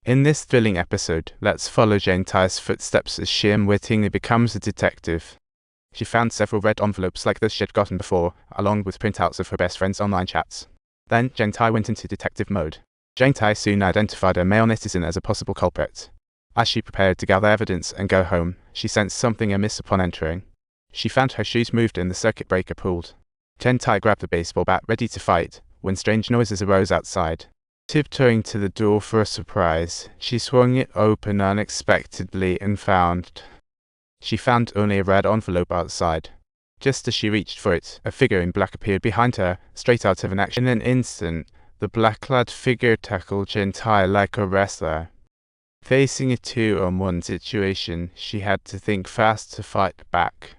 In this thrilling episode, let's follow Zheng Tai's footsteps as she unwittingly becomes a detective. She found several red envelopes like those she'd gotten before, along with printouts of her best friend's online chats. Then, Zheng Tai went into detective mode. Zheng Tai soon identified a male netizen as a possible culprit. As she prepared to gather evidence and go home, she sensed something amiss upon entering. She found her shoes moved and the circuit breaker pulled. Zheng Tai grabbed a baseball bat ready to fight, when strange noises arose outside. Tiptoeing to the door for a surprise, she swung it open unexpectedly and she found only a red envelope outside. Just as she reached for it, a figure in black appeared behind her, straight out of an action. In an instant, the black-clad figure tackled Zheng Tai like a wrestler. Facing a 2-on-1 situation, she had to think fast to fight back.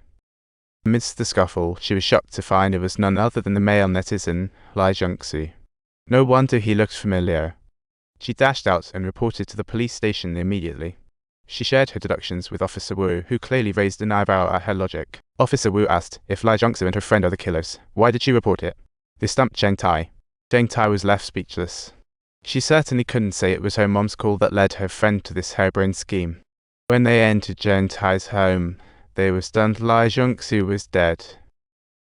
Amidst the scuffle, she was shocked to find it was none other than the male netizen, Zheng. No wonder he looked familiar. She dashed out and reported to the police station immediately. She shared her deductions with Officer Wu, who clearly raised an eyebrow at her logic. Officer Wu asked if Zheng and her friend are the killers. Why did she report it? This stumped Zheng Tai. Zheng Tai was left speechless. She certainly couldn't say it was her mom's call that led her friend to this harebrained scheme. When they entered Zheng Tai's home, they were stunned Zheng was dead.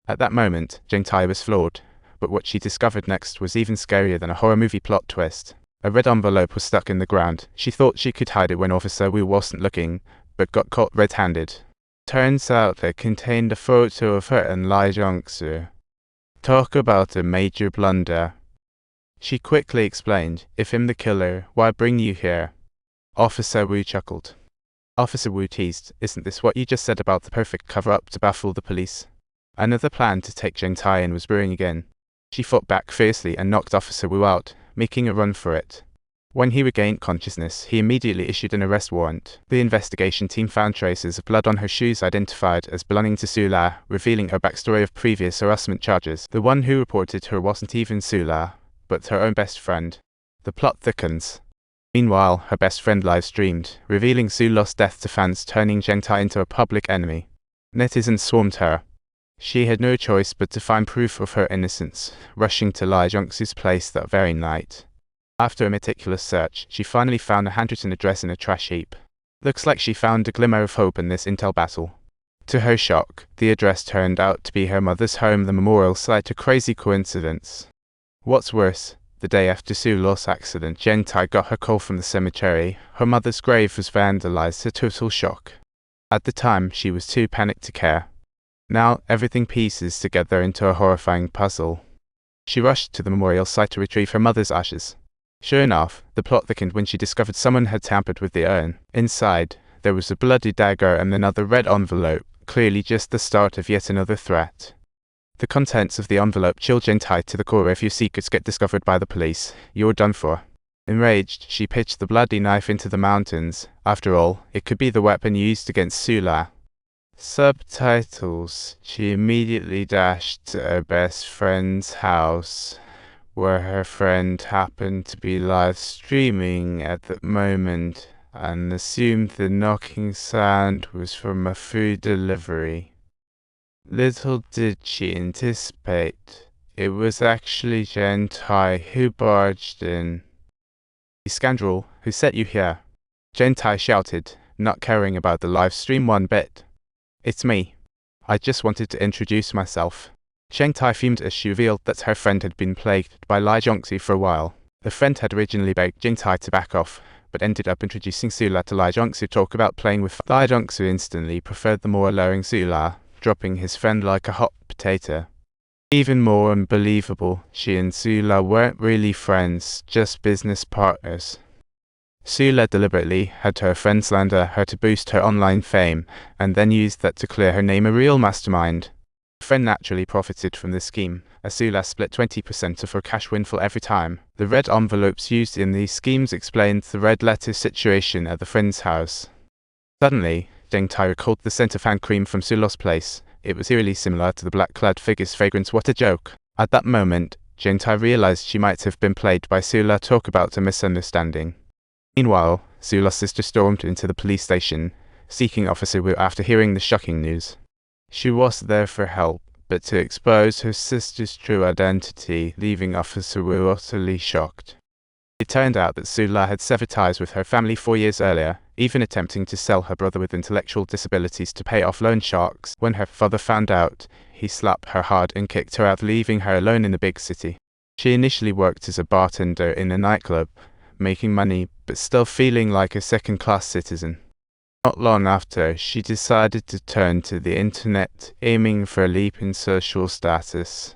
At that moment, Zheng Tai was floored, but what she discovered next was even scarier than a horror movie plot twist. A red envelope was stuck in the ground. She thought she could hide it when Officer Wu wasn't looking, but got caught red-handed. Turns out it contained a photo of her and Zheng. Talk about a major blunder. She quickly explained, if I'm the killer, why bring you here? Officer Wu chuckled. Officer Wu teased, isn't this what you just said about the perfect cover-up to baffle the police? Another plan to take Zheng Tai in was brewing again. She fought back fiercely and knocked Officer Wu out, making a run for it. When he regained consciousness, he immediately issued an arrest warrant. The investigation team found traces of blood on her shoes identified as belonging to Su La, revealing her backstory of previous harassment charges. The one who reported her wasn't even Su La, but her own best friend. The plot thickens. Meanwhile, her best friend live-streamed, revealing Su La's death to fans, turning Zheng Tai into a public enemy. Netizens swarmed her. She had no choice but to find proof of her innocence, rushing to Zheng's place that very night. After a meticulous search, she finally found a handwritten address in a trash heap. Looks like she found a glimmer of hope in this intel battle. To her shock, the address turned out to be her mother's home, the memorial site. A crazy coincidence. What's worse, the day after Su La's accident, Zheng Tai got her call from the cemetery. Her mother's grave was vandalized, a total shock. At the time, she was too panicked to care. Now, everything pieces together into a horrifying puzzle. She rushed to the memorial site to retrieve her mother's ashes. Sure enough, the plot thickened when she discovered someone had tampered with the urn. Inside, there was a bloody dagger and another red envelope, clearly just the start of yet another threat. The contents of the envelope chilled Zheng Tai to the core. If your secrets get discovered by the police, you're done for. Enraged, she pitched the bloody knife into the mountains. After all, it could be the weapon used against Su La. Subtitles. She immediately dashed to her best friend's house, where her friend happened to be live streaming at the moment, and assumed the knocking sound was from a food delivery. Little did she anticipate, it was actually Zheng Tai who barged in. "You scoundrel, who sent you here?" Zheng Tai shouted, not caring about the live stream one bit. "It's me. I just wanted to introduce myself." Zheng Tai fumed as she revealed that her friend had been plagued by Zheng for a while. The friend had originally begged Zheng Tai to back off, but ended up introducing Su La to Zheng. Talk about playing with fire. Zheng instantly preferred the more alluring Su La, dropping his friend like a hot potato. Even more unbelievable, she and Su La weren't really friends, just business partners. Su La deliberately had her friend slander her to boost her online fame, and then used that to clear her name. A real mastermind. Her friend naturally profited from this scheme, as Su La split 20% of her cash windfall every time. The red envelopes used in these schemes explained the red letter situation at the friend's house. Suddenly, Zheng Tai recalled the scent of hand cream from Su La's place. It was eerily similar to the black-clad figure's fragrance. What a joke! At that moment, Zheng Tai realized she might have been played by Su La. Talk about a misunderstanding. Meanwhile, Su La's sister stormed into the police station, seeking Officer Wu after hearing the shocking news. She was there for help, but to expose her sister's true identity, leaving Officer Wu utterly shocked. It turned out that Sula had severed ties with her family 4 years earlier, even attempting to sell her brother with intellectual disabilities to pay off loan sharks. When her father found out, he slapped her hard and kicked her out, leaving her alone in the big city. She initially worked as a bartender in a nightclub, making money but still feeling like a second-class citizen. Not long after, she decided to turn to the internet, aiming for a leap in social status.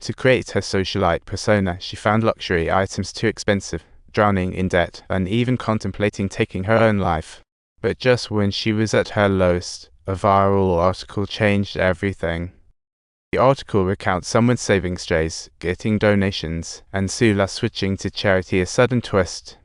To create her socialite persona, she found luxury items too expensive, drowning in debt, and even contemplating taking her own life. But just when she was at her lowest, a viral article changed everything. The article recounts someone saving strays, getting donations, and Sula switching to charity. A sudden twist.